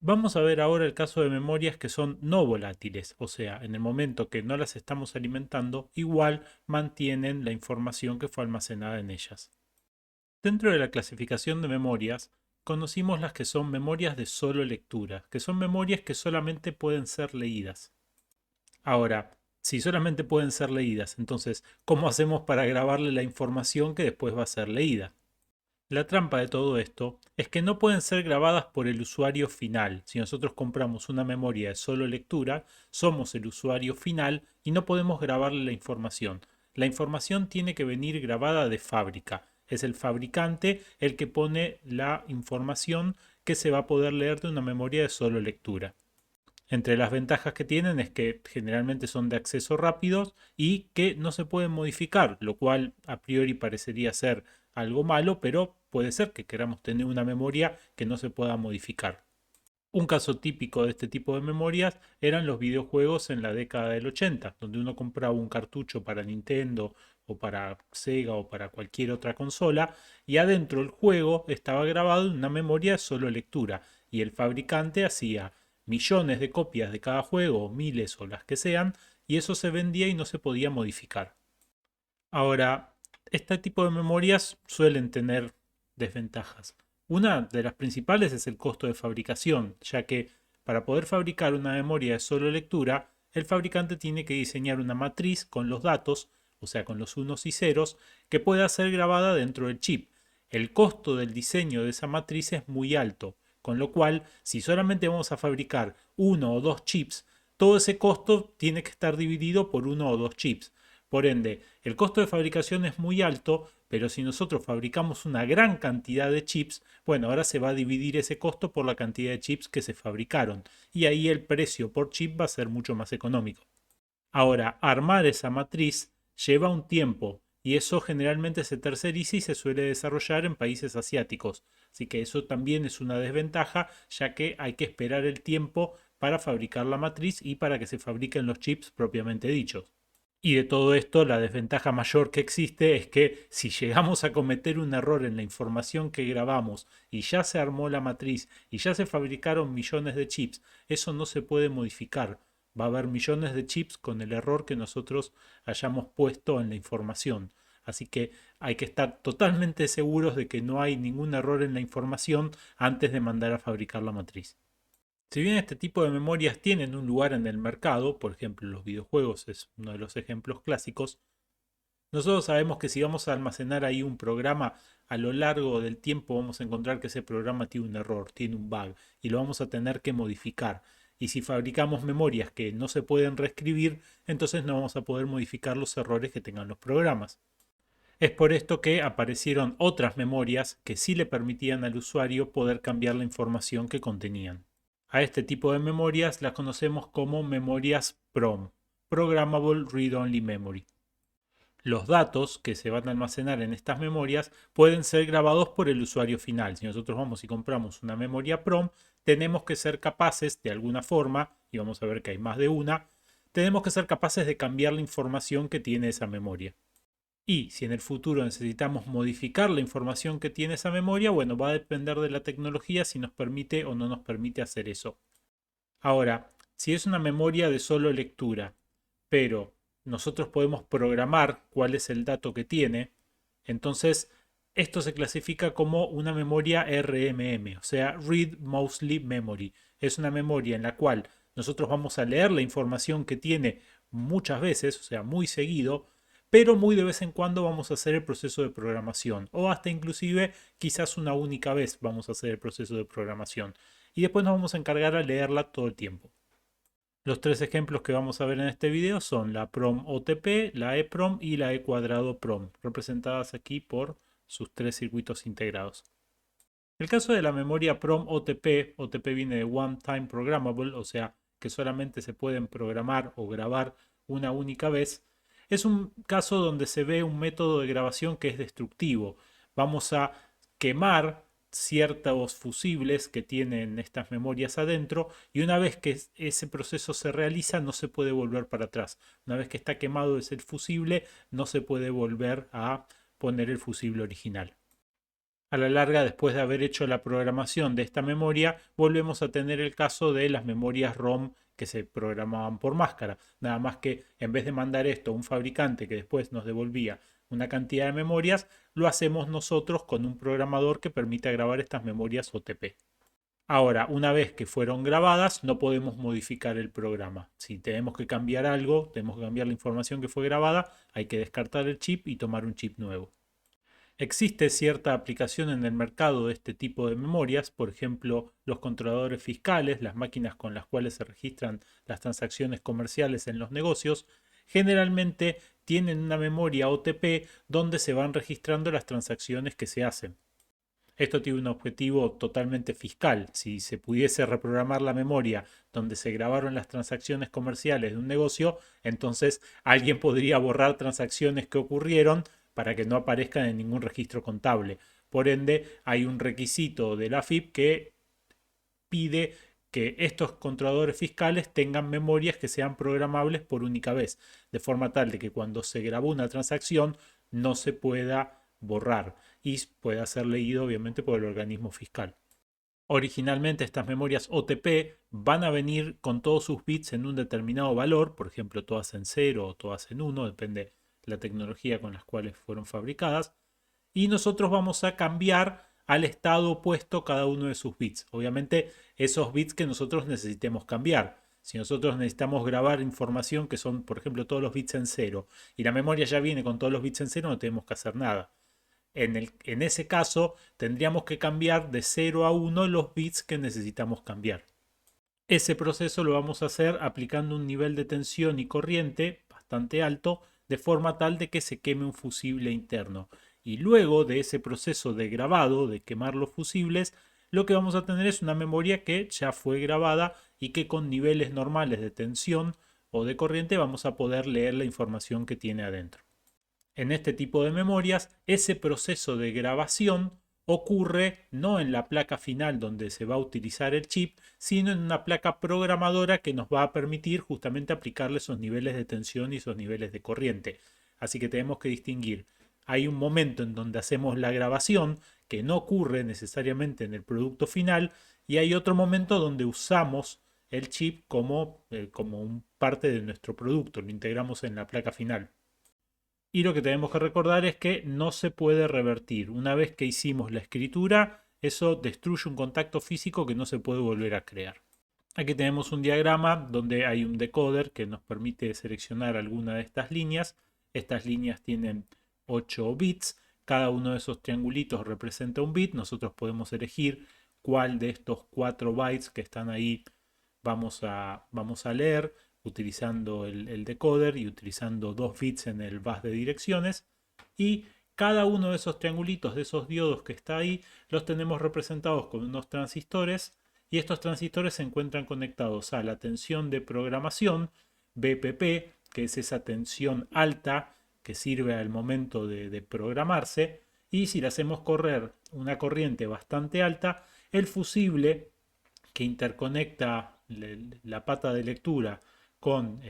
Vamos a ver ahora el caso de memorias que son no volátiles, o sea, en el momento que no las estamos alimentando, igual mantienen la información que fue almacenada en ellas. Dentro de la clasificación de memorias, conocimos las que son memorias de solo lectura, que son memorias que solamente pueden ser leídas. Ahora, si solamente pueden ser leídas, entonces, ¿cómo hacemos para grabarle la información que después va a ser leída? La trampa de todo esto es que no pueden ser grabadas por el usuario final. Si nosotros compramos una memoria de solo lectura, somos el usuario final y no podemos grabarle la información. La información tiene que venir grabada de fábrica. Es el fabricante el que pone la información que se va a poder leer de una memoria de solo lectura. Entre las ventajas que tienen es que generalmente son de acceso rápidos y que no se pueden modificar, lo cual a priori parecería ser algo malo, pero puede ser que queramos tener una memoria que no se pueda modificar. Un caso típico de este tipo de memorias eran los videojuegos en la década del 80, donde uno compraba un cartucho para Nintendo o para Sega o para cualquier otra consola y adentro el juego estaba grabado en una memoria de solo lectura y el fabricante hacía millones de copias de cada juego, o miles o las que sean, y eso se vendía y no se podía modificar. Ahora, este tipo de memorias suelen tener desventajas. Una de las principales es el costo de fabricación, ya que para poder fabricar una memoria de solo lectura, el fabricante tiene que diseñar una matriz con los datos, o sea, con los unos y ceros, que pueda ser grabada dentro del chip. El costo del diseño de esa matriz es muy alto, con lo cual, si solamente vamos a fabricar uno o dos chips, todo ese costo tiene que estar dividido por uno o dos chips. Por ende, el costo de fabricación es muy alto, pero si nosotros fabricamos una gran cantidad de chips, bueno, ahora se va a dividir ese costo por la cantidad de chips que se fabricaron, y ahí el precio por chip va a ser mucho más económico. Ahora, armar esa matriz lleva un tiempo, y eso generalmente se terceriza y se suele desarrollar en países asiáticos. Así que eso también es una desventaja, ya que hay que esperar el tiempo para fabricar la matriz y para que se fabriquen los chips propiamente dichos. Y de todo esto, la desventaja mayor que existe es que si llegamos a cometer un error en la información que grabamos y ya se armó la matriz y ya se fabricaron millones de chips, eso no se puede modificar. Va a haber millones de chips con el error que nosotros hayamos puesto en la información. Así que hay que estar totalmente seguros de que no hay ningún error en la información antes de mandar a fabricar la matriz. Si bien este tipo de memorias tienen un lugar en el mercado, por ejemplo los videojuegos es uno de los ejemplos clásicos, nosotros sabemos que si vamos a almacenar ahí un programa, a lo largo del tiempo vamos a encontrar que ese programa tiene un error, tiene un bug, y lo vamos a tener que modificar. Y si fabricamos memorias que no se pueden reescribir, entonces no vamos a poder modificar los errores que tengan los programas. Es por esto que aparecieron otras memorias que sí le permitían al usuario poder cambiar la información que contenían. A este tipo de memorias las conocemos como memorias PROM, Programmable Read Only Memory. Los datos que se van a almacenar en estas memorias pueden ser grabados por el usuario final. Si nosotros vamos y compramos una memoria PROM, tenemos que ser capaces de alguna forma, y vamos a ver que hay más de una, tenemos que ser capaces de cambiar la información que tiene esa memoria. Y si en el futuro necesitamos modificar la información que tiene esa memoria, bueno, va a depender de la tecnología si nos permite o no nos permite hacer eso. Ahora, si es una memoria de solo lectura, pero nosotros podemos programar cuál es el dato que tiene, entonces esto se clasifica como una memoria RMM, o sea, Read Mostly Memory. Es una memoria en la cual nosotros vamos a leer la información que tiene muchas veces, o sea, muy seguido, pero muy de vez en cuando vamos a hacer el proceso de programación, o hasta inclusive quizás una única vez vamos a hacer el proceso de programación y después nos vamos a encargar a leerla todo el tiempo. Los tres ejemplos que vamos a ver en este video son la PROM OTP, la EPROM y la E cuadrado PROM, representadas aquí por sus tres circuitos integrados. El caso de la memoria PROM OTP, OTP viene de One Time Programmable, o sea que solamente se pueden programar o grabar una única vez, es un caso donde se ve un método de grabación que es destructivo. Vamos a quemar ciertos fusibles que tienen estas memorias adentro y una vez que ese proceso se realiza no se puede volver para atrás. Una vez que está quemado ese fusible no se puede volver a poner el fusible original. A la larga, después de haber hecho la programación de esta memoria, volvemos a tener el caso de las memorias ROM que se programaban por máscara. Nada más que en vez de mandar esto a un fabricante que después nos devolvía una cantidad de memorias, lo hacemos nosotros con un programador que permite grabar estas memorias OTP. Ahora, una vez que fueron grabadas, no podemos modificar el programa. Si tenemos que cambiar algo, tenemos que cambiar la información que fue grabada, hay que descartar el chip y tomar un chip nuevo. Existe cierta aplicación en el mercado de este tipo de memorias, por ejemplo, los controladores fiscales, las máquinas con las cuales se registran las transacciones comerciales en los negocios, generalmente tienen una memoria OTP donde se van registrando las transacciones que se hacen. Esto tiene un objetivo totalmente fiscal. Si se pudiese reprogramar la memoria donde se grabaron las transacciones comerciales de un negocio, entonces alguien podría borrar transacciones que ocurrieron para que no aparezcan en ningún registro contable. Por ende, hay un requisito de la AFIP que pide que estos controladores fiscales tengan memorias que sean programables por única vez, de forma tal de que cuando se grabó una transacción no se pueda borrar y pueda ser leído obviamente por el organismo fiscal. Originalmente estas memorias OTP van a venir con todos sus bits en un determinado valor, por ejemplo todas en 0 o todas en 1, depende de la tecnología con las cuales fueron fabricadas, y nosotros vamos a cambiar al estado opuesto cada uno de sus bits. Obviamente esos bits que nosotros necesitemos cambiar. Si nosotros necesitamos grabar información que son, por ejemplo, todos los bits en 0 y la memoria ya viene con todos los bits en 0, no tenemos que hacer nada. En ese caso, tendríamos que cambiar de 0 a 1 los bits que necesitamos cambiar. Ese proceso lo vamos a hacer aplicando un nivel de tensión y corriente bastante alto, de forma tal de que se queme un fusible interno. Y luego de ese proceso de grabado, de quemar los fusibles, lo que vamos a tener es una memoria que ya fue grabada y que con niveles normales de tensión o de corriente vamos a poder leer la información que tiene adentro. En este tipo de memorias, ese proceso de grabación ocurre no en la placa final donde se va a utilizar el chip, sino en una placa programadora que nos va a permitir justamente aplicarle esos niveles de tensión y esos niveles de corriente. Así que tenemos que distinguir. Hay un momento en donde hacemos la grabación que no ocurre necesariamente en el producto final y hay otro momento donde usamos el chip como un parte de nuestro producto, lo integramos en la placa final. Y lo que tenemos que recordar es que no se puede revertir. Una vez que hicimos la escritura, eso destruye un contacto físico que no se puede volver a crear. Aquí tenemos un diagrama donde hay un decoder que nos permite seleccionar alguna de estas líneas. Estas líneas tienen 8 bits. Cada uno de esos triangulitos representa un bit. Nosotros podemos elegir cuál de estos 4 bytes que están ahí vamos a leer utilizando el decoder y utilizando 2 bits en el bus de direcciones. Y cada uno de esos triangulitos, de esos diodos que está ahí, los tenemos representados con unos transistores. Y estos transistores se encuentran conectados a la tensión de programación, BPP, que es esa tensión alta que sirve al momento de programarse. Y si le hacemos correr una corriente bastante alta, el fusible que interconecta la pata de lectura con,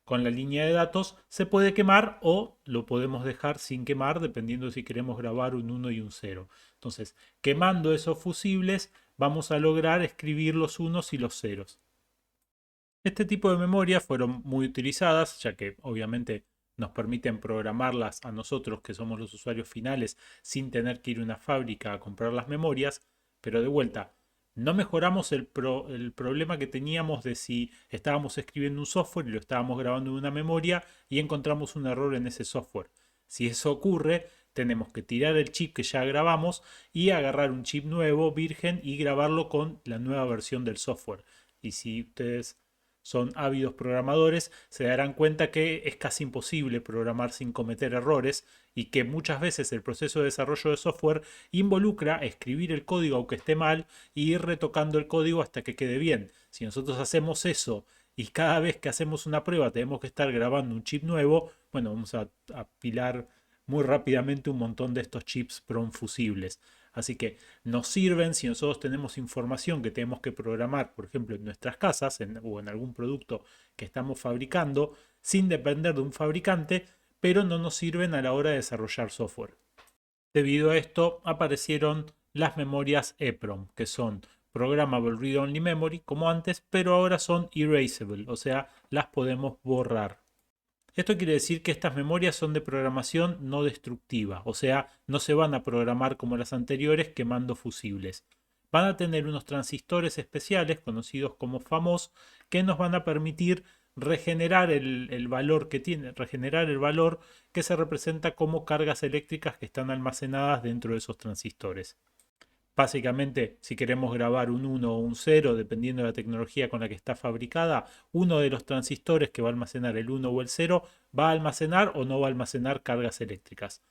con la línea de datos se puede quemar o lo podemos dejar sin quemar dependiendo si queremos grabar un 1 y un 0. Entonces, quemando esos fusibles vamos a lograr escribir los unos y los ceros. Este tipo de memorias fueron muy utilizadas, ya que obviamente nos permiten programarlas a nosotros, que somos los usuarios finales, sin tener que ir a una fábrica a comprar las memorias, pero de vuelta, no mejoramos el problema que teníamos de si estábamos escribiendo un software y lo estábamos grabando en una memoria y encontramos un error en ese software. Si eso ocurre, tenemos que tirar el chip que ya grabamos y agarrar un chip nuevo, virgen, y grabarlo con la nueva versión del software. Y si ustedes son ávidos programadores, se darán cuenta que es casi imposible programar sin cometer errores y que muchas veces el proceso de desarrollo de software involucra escribir el código aunque esté mal e ir retocando el código hasta que quede bien. Si nosotros hacemos eso y cada vez que hacemos una prueba tenemos que estar grabando un chip nuevo, bueno, vamos a apilar muy rápidamente un montón de estos chips fusibles. Así que nos sirven si nosotros tenemos información que tenemos que programar, por ejemplo, en nuestras casas o en algún producto que estamos fabricando, sin depender de un fabricante, pero no nos sirven a la hora de desarrollar software. Debido a esto aparecieron las memorias EPROM, que son Programmable Read Only Memory, como antes, pero ahora son erasable, o sea, las podemos borrar. Esto quiere decir que estas memorias son de programación no destructiva, o sea, no se van a programar como las anteriores quemando fusibles. Van a tener unos transistores especiales, conocidos como FAMOS, que nos van a permitir regenerar el valor que tiene, regenerar el valor que se representa como cargas eléctricas que están almacenadas dentro de esos transistores. Básicamente, si queremos grabar un 1 o un 0, dependiendo de la tecnología con la que está fabricada, uno de los transistores que va a almacenar el 1 o el 0 va a almacenar o no va a almacenar cargas eléctricas.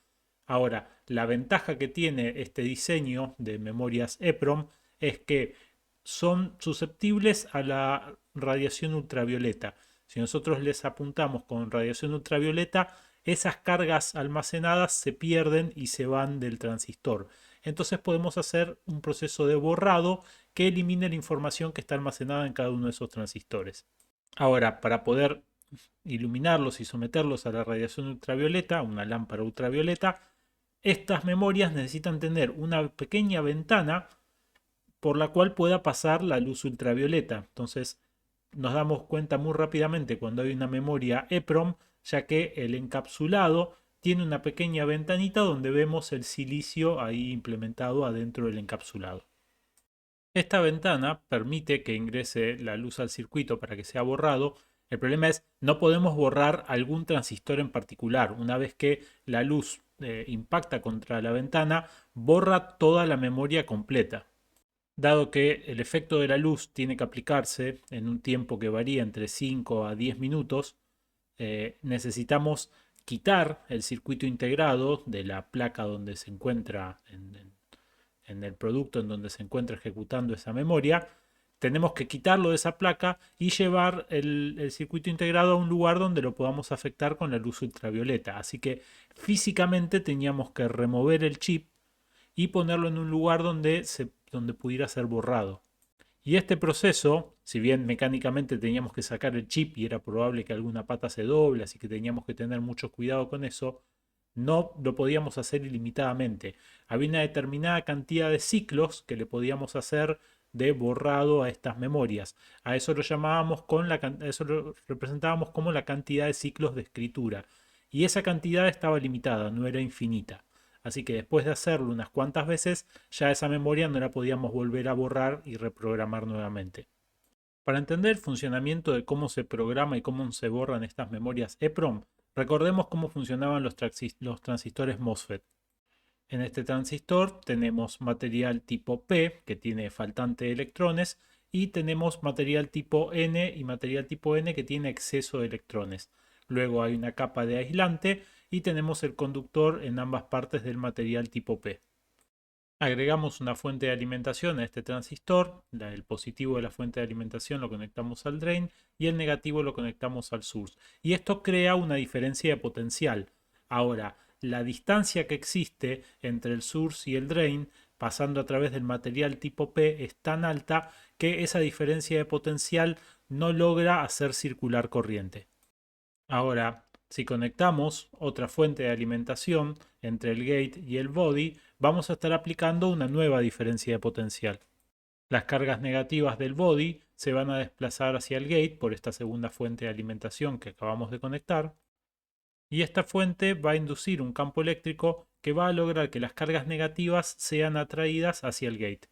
Ahora, la ventaja que tiene este diseño de memorias EPROM es que son susceptibles a la radiación ultravioleta. Si nosotros les apuntamos con radiación ultravioleta, esas cargas almacenadas se pierden y se van del transistor. Entonces podemos hacer un proceso de borrado que elimine la información que está almacenada en cada uno de esos transistores. Ahora, para poder iluminarlos y someterlos a la radiación ultravioleta, una lámpara ultravioleta, estas memorias necesitan tener una pequeña ventana por la cual pueda pasar la luz ultravioleta. Entonces nos damos cuenta muy rápidamente cuando hay una memoria EPROM, ya que el encapsulado tiene una pequeña ventanita donde vemos el silicio ahí implementado adentro del encapsulado. Esta ventana permite que ingrese la luz al circuito para que sea borrado. El problema es no podemos borrar algún transistor en particular. Una vez que la luz impacta contra la ventana, borra toda la memoria completa. Dado que el efecto de la luz tiene que aplicarse en un tiempo que varía entre 5 a 10 minutos, necesitamos quitar el circuito integrado de la placa donde se encuentra en el producto en donde se encuentra ejecutando esa memoria. Tenemos que quitarlo de esa placa y llevar el circuito integrado a un lugar donde lo podamos afectar con la luz ultravioleta. Así que físicamente teníamos que remover el chip y ponerlo en un lugar donde pudiera ser borrado. Y este proceso, si bien mecánicamente teníamos que sacar el chip y era probable que alguna pata se doble, así que teníamos que tener mucho cuidado con eso, no lo podíamos hacer ilimitadamente. Había una determinada cantidad de ciclos que le podíamos hacer de borrado a estas memorias. A eso lo llamábamos eso lo representábamos como la cantidad de ciclos de escritura. Y esa cantidad estaba limitada, no era infinita. Así que después de hacerlo unas cuantas veces, ya esa memoria no la podíamos volver a borrar y reprogramar nuevamente. Para entender el funcionamiento de cómo se programa y cómo se borran estas memorias EPROM, recordemos cómo funcionaban los transistores MOSFET. En este transistor tenemos material tipo P, que tiene faltante de electrones, y tenemos material tipo N y material tipo N que tiene exceso de electrones. Luego hay una capa de aislante y tenemos el conductor en ambas partes del material tipo P. Agregamos una fuente de alimentación a este transistor, el positivo de la fuente de alimentación lo conectamos al drain y el negativo lo conectamos al source. Y esto crea una diferencia de potencial. Ahora, la distancia que existe entre el source y el drain, pasando a través del material tipo P, es tan alta que esa diferencia de potencial no logra hacer circular corriente. Ahora, si conectamos otra fuente de alimentación entre el gate y el body, vamos a estar aplicando una nueva diferencia de potencial. Las cargas negativas del body se van a desplazar hacia el gate por esta segunda fuente de alimentación que acabamos de conectar. Y esta fuente va a inducir un campo eléctrico que va a lograr que las cargas negativas sean atraídas hacia el gate.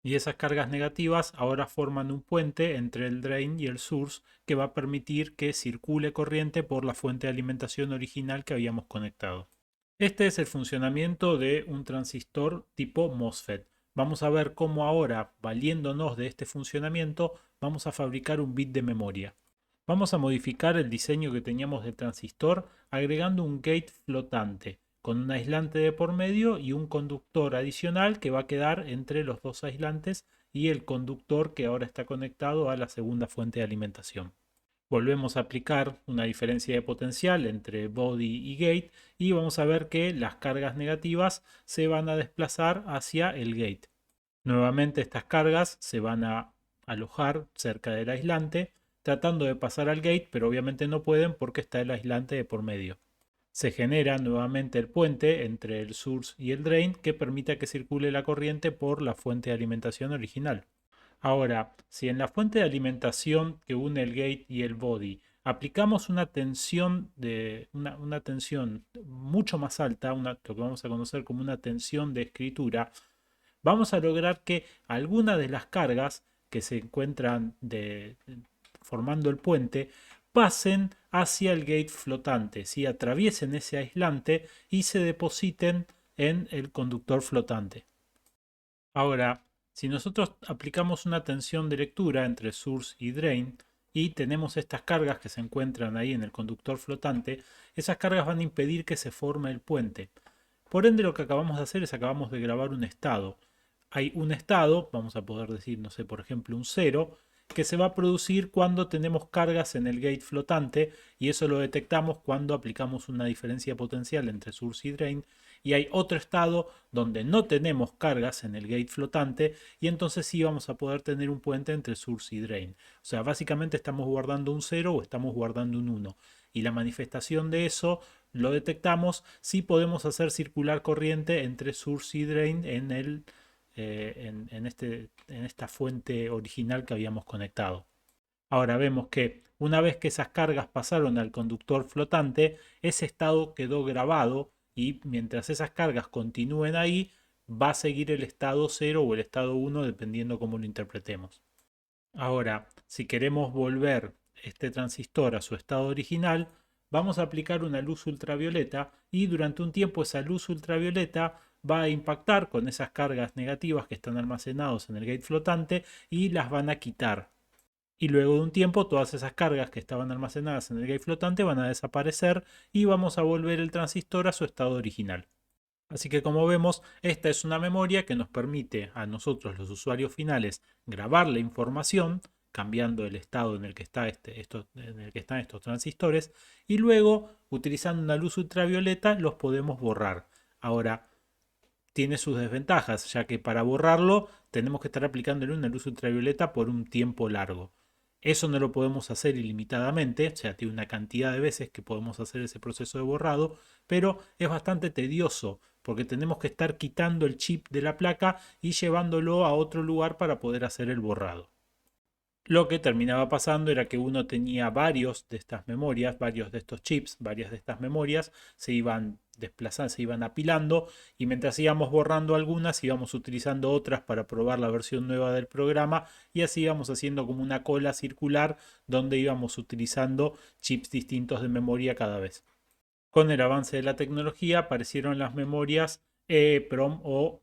Y esas cargas negativas ahora forman un puente entre el drain y el source que va a permitir que circule corriente por la fuente de alimentación original que habíamos conectado. Este es el funcionamiento de un transistor tipo MOSFET. Vamos a ver cómo ahora, valiéndonos de este funcionamiento, vamos a fabricar un bit de memoria. Vamos a modificar el diseño que teníamos del transistor agregando un gate flotante con un aislante de por medio y un conductor adicional que va a quedar entre los dos aislantes y el conductor que ahora está conectado a la segunda fuente de alimentación. Volvemos a aplicar una diferencia de potencial entre body y gate y vamos a ver que las cargas negativas se van a desplazar hacia el gate. Nuevamente estas cargas se van a alojar cerca del aislante tratando de pasar al gate, pero obviamente no pueden porque está el aislante de por medio. Se genera nuevamente el puente entre el source y el drain que permita que circule la corriente por la fuente de alimentación original. Ahora, si en la fuente de alimentación que une el gate y el body aplicamos una tensión, una tensión mucho más alta, lo que vamos a conocer como una tensión de escritura, vamos a lograr que algunas de las cargas que se encuentran formando el puente pasen hacia el gate flotante, ¿sí? Atraviesen ese aislante y se depositen en el conductor flotante. Ahora, si nosotros aplicamos una tensión de lectura entre source y drain y tenemos estas cargas que se encuentran ahí en el conductor flotante, esas cargas van a impedir que se forme el puente. Por ende, lo que acabamos de hacer es acabamos de grabar un estado. Hay un estado, vamos a poder decir, no sé, por ejemplo, un cero, que se va a producir cuando tenemos cargas en el gate flotante y eso lo detectamos cuando aplicamos una diferencia potencial entre source y drain. Y hay otro estado donde no tenemos cargas en el gate flotante y entonces sí vamos a poder tener un puente entre source y drain. O sea, básicamente estamos guardando un 0 o estamos guardando un 1. Y la manifestación de eso lo detectamos si podemos hacer circular corriente entre source y drain en esta fuente original que habíamos conectado. Ahora vemos que una vez que esas cargas pasaron al conductor flotante, ese estado quedó grabado y mientras esas cargas continúen ahí, va a seguir el estado 0 o el estado 1 dependiendo cómo lo interpretemos. Ahora, si queremos volver este transistor a su estado original, vamos a aplicar una luz ultravioleta y durante un tiempo esa luz ultravioleta va a impactar con esas cargas negativas que están almacenadas en el gate flotante y las van a quitar. Y luego de un tiempo todas esas cargas que estaban almacenadas en el gate flotante van a desaparecer y vamos a volver el transistor a su estado original. Así que como vemos, esta es una memoria que nos permite a nosotros los usuarios finales grabar la información, cambiando el estado en el que, en el que están estos transistores, y luego, utilizando una luz ultravioleta, los podemos borrar. Ahora, tiene sus desventajas, ya que para borrarlo tenemos que estar aplicándole una luz ultravioleta por un tiempo largo. Eso no lo podemos hacer ilimitadamente, o sea, tiene una cantidad de veces que podemos hacer ese proceso de borrado, pero es bastante tedioso porque tenemos que estar quitando el chip de la placa y llevándolo a otro lugar para poder hacer el borrado. Lo que terminaba pasando era que uno tenía varios de estas memorias, varios de estos chips, varias de estas memorias, se iban desplazando, se iban apilando y mientras íbamos borrando algunas íbamos utilizando otras para probar la versión nueva del programa y así íbamos haciendo como una cola circular donde íbamos utilizando chips distintos de memoria cada vez. Con el avance de la tecnología aparecieron las memorias EEPROM o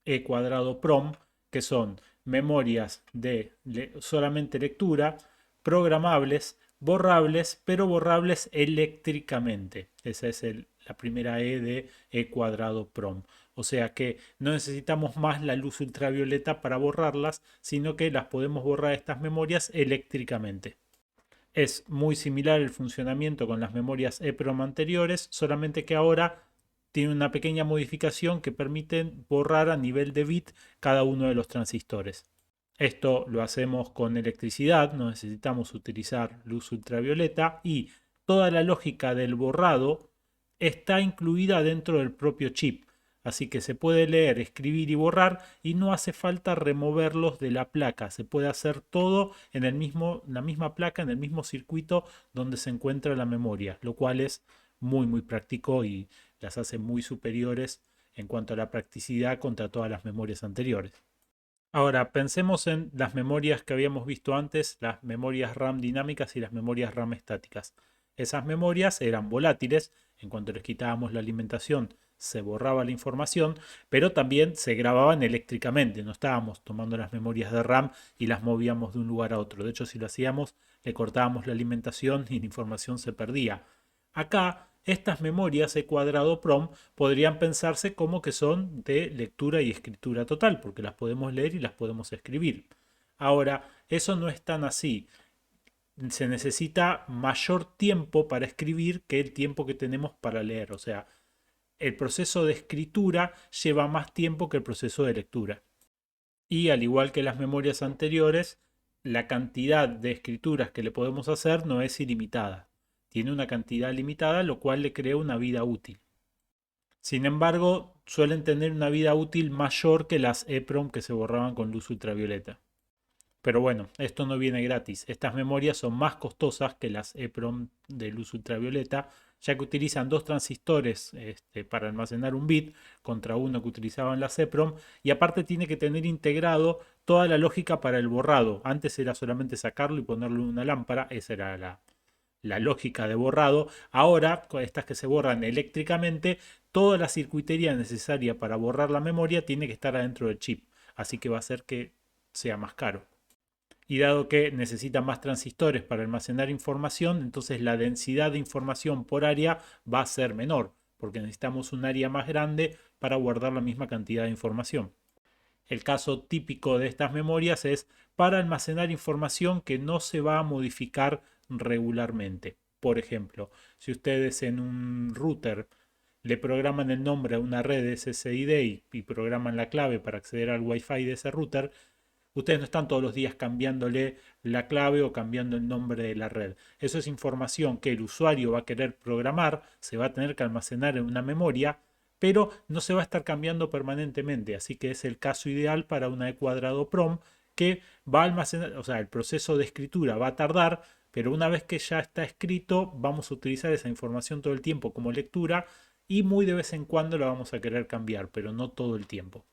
E cuadrado PROM, que son memorias de solamente lectura, programables, borrables, pero borrables eléctricamente. Esa es la primera E de E cuadrado PROM. O sea que no necesitamos más la luz ultravioleta para borrarlas, sino que las podemos borrar estas memorias eléctricamente. Es muy similar el funcionamiento con las memorias EEPROM anteriores, solamente que ahora tiene una pequeña modificación que permite borrar a nivel de bit cada uno de los transistores. Esto lo hacemos con electricidad, no necesitamos utilizar luz ultravioleta y toda la lógica del borrado está incluida dentro del propio chip. Así que se puede leer, escribir y borrar y no hace falta removerlos de la placa. Se puede hacer todo en la misma placa, en el mismo circuito donde se encuentra la memoria, lo cual es muy práctico y las hace muy superiores en cuanto a la practicidad contra todas las memorias anteriores. Ahora, pensemos en las memorias que habíamos visto antes, las memorias RAM dinámicas y las memorias RAM estáticas. Esas memorias eran volátiles, en cuanto les quitábamos la alimentación se borraba la información, pero también se grababan eléctricamente, no estábamos tomando las memorias de RAM y las movíamos de un lugar a otro. De hecho, si lo hacíamos, le cortábamos la alimentación y la información se perdía. Acá, estas memorias E cuadrado PROM podrían pensarse como que son de lectura y escritura total, porque las podemos leer y las podemos escribir. Ahora, eso no es tan así. Se necesita mayor tiempo para escribir que el tiempo que tenemos para leer. O sea, el proceso de escritura lleva más tiempo que el proceso de lectura. Y al igual que las memorias anteriores, la cantidad de escrituras que le podemos hacer no es ilimitada. tiene una cantidad limitada, lo cual le crea una vida útil. Sin embargo, suelen tener una vida útil mayor que las EEPROM que se borraban con luz ultravioleta. Pero bueno, esto no viene gratis. Estas memorias son más costosas que las EEPROM de luz ultravioleta, ya que utilizan dos transistores para almacenar un bit contra uno que utilizaban las EEPROM, y aparte tiene que tener integrado toda la lógica para el borrado. Antes era solamente sacarlo y ponerlo en una lámpara, esa era la lógica de borrado. Ahora, con estas que se borran eléctricamente, toda la circuitería necesaria para borrar la memoria tiene que estar adentro del chip, así que va a hacer que sea más caro. Y dado que necesita más transistores para almacenar información, entonces la densidad de información por área va a ser menor, porque necesitamos un área más grande para guardar la misma cantidad de información. El caso típico de estas memorias es para almacenar información que no se va a modificar regularmente. Por ejemplo, si ustedes en un router le programan el nombre a una red SSID y programan la clave para acceder al Wi-Fi de ese router, ustedes no están todos los días cambiándole la clave o cambiando el nombre de la red. Eso es información que el usuario va a querer programar, se va a tener que almacenar en una memoria, pero no se va a estar cambiando permanentemente. Así que es el caso ideal para una E cuadrado PROM que va a almacenar, o sea, el proceso de escritura va a tardar, pero una vez que ya está escrito, vamos a utilizar esa información todo el tiempo como lectura y muy de vez en cuando la vamos a querer cambiar, pero no todo el tiempo.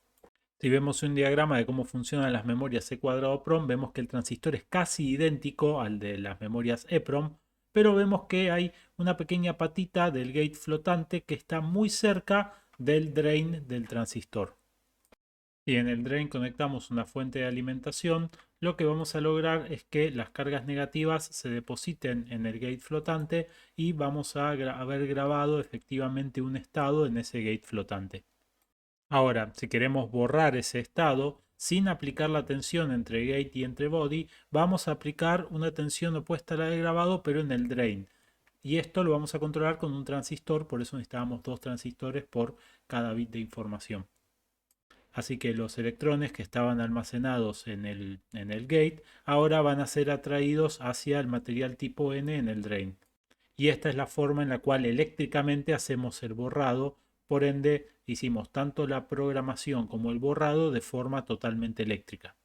Si vemos un diagrama de cómo funcionan las memorias E cuadrado PROM, vemos que el transistor es casi idéntico al de las memorias EPROM, pero vemos que hay una pequeña patita del gate flotante que está muy cerca del drain del transistor. Si en el drain conectamos una fuente de alimentación, lo que vamos a lograr es que las cargas negativas se depositen en el gate flotante y vamos a haber grabado efectivamente un estado en ese gate flotante. Ahora, si queremos borrar ese estado sin aplicar la tensión entre gate y entre body, vamos a aplicar una tensión opuesta a la de grabado, pero en el drain. Y esto lo vamos a controlar con un transistor, por eso necesitamos dos transistores por cada bit de información. Así que los electrones que estaban almacenados en el gate ahora van a ser atraídos hacia el material tipo N en el drain. Y esta es la forma en la cual eléctricamente hacemos el borrado. Por ende, hicimos tanto la programación como el borrado de forma totalmente eléctrica.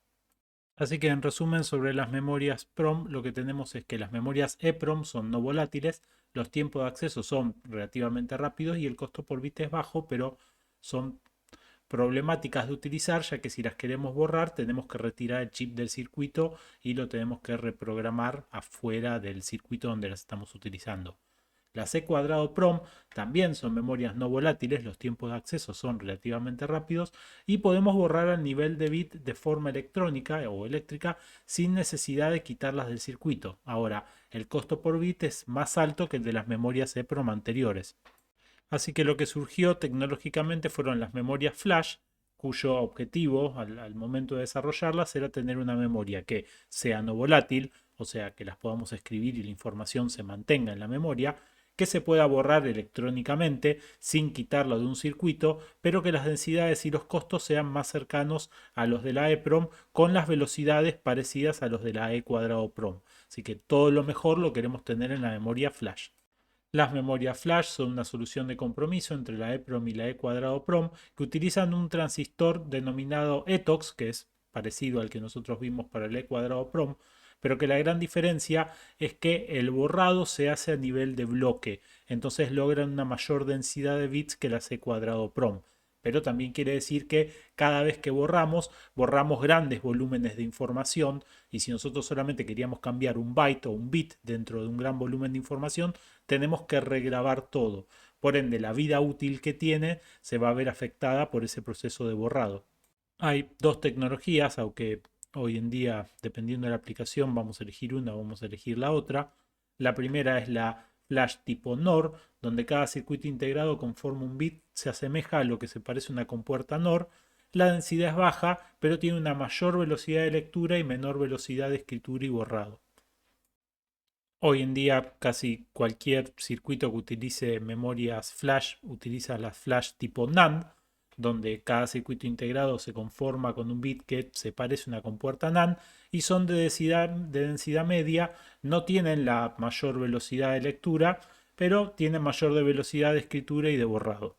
Así que en resumen sobre las memorias PROM, lo que tenemos es que las memorias EPROM son no volátiles, los tiempos de acceso son relativamente rápidos y el costo por bit es bajo, pero son problemáticas de utilizar, ya que si las queremos borrar tenemos que retirar el chip del circuito y lo tenemos que reprogramar afuera del circuito donde las estamos utilizando. Las E cuadrado PROM también son memorias no volátiles, los tiempos de acceso son relativamente rápidos y podemos borrar al nivel de bit de forma electrónica o eléctrica sin necesidad de quitarlas del circuito. Ahora, el costo por bit es más alto que el de las memorias EPROM anteriores. Así que lo que surgió tecnológicamente fueron las memorias flash, cuyo objetivo al momento de desarrollarlas era tener una memoria que sea no volátil, o sea que las podamos escribir y la información se mantenga en la memoria, que se pueda borrar electrónicamente sin quitarlo de un circuito, pero que las densidades y los costos sean más cercanos a los de la EPROM con las velocidades parecidas a los de la E cuadrado PROM. Así que todo lo mejor lo queremos tener en la memoria flash. Las memorias flash son una solución de compromiso entre la EPROM y la E cuadrado PROM que utilizan un transistor denominado ETOX, que es parecido al que nosotros vimos para el E cuadrado PROM, pero que la gran diferencia es que el borrado se hace a nivel de bloque, entonces logran una mayor densidad de bits que la E cuadrado PROM. Pero también quiere decir que cada vez que borramos, borramos grandes volúmenes de información y si nosotros solamente queríamos cambiar un byte o un bit dentro de un gran volumen de información, tenemos que regrabar todo. Por ende, la vida útil que tiene se va a ver afectada por ese proceso de borrado. Hay dos tecnologías, aunque hoy en día, dependiendo de la aplicación, vamos a elegir una o vamos a elegir la otra. La primera es la flash tipo NOR, donde cada circuito integrado conforma un bit, se asemeja a lo que se parece a una compuerta NOR. La densidad es baja, pero tiene una mayor velocidad de lectura y menor velocidad de escritura y borrado. Hoy en día casi cualquier circuito que utilice memorias flash utiliza las flash tipo NAND, donde cada circuito integrado se conforma con un bit que se parece a una compuerta NAND y son de densidad media, no tienen la mayor velocidad de lectura, pero tienen mayor de velocidad de escritura y de borrado.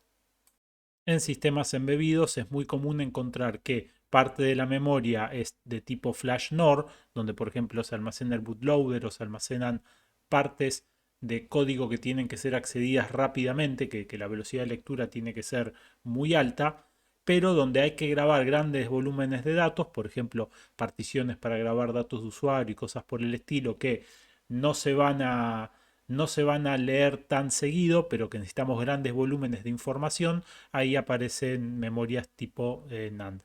En sistemas embebidos es muy común encontrar que parte de la memoria es de tipo flash NOR, donde por ejemplo se almacena el bootloader o se almacenan partes de código que tienen que ser accedidas rápidamente, que la velocidad de lectura tiene que ser muy alta, pero donde hay que grabar grandes volúmenes de datos, por ejemplo, particiones para grabar datos de usuario y cosas por el estilo que no se van a, no se van a leer tan seguido, pero que necesitamos grandes volúmenes de información, ahí aparecen memorias tipo NAND.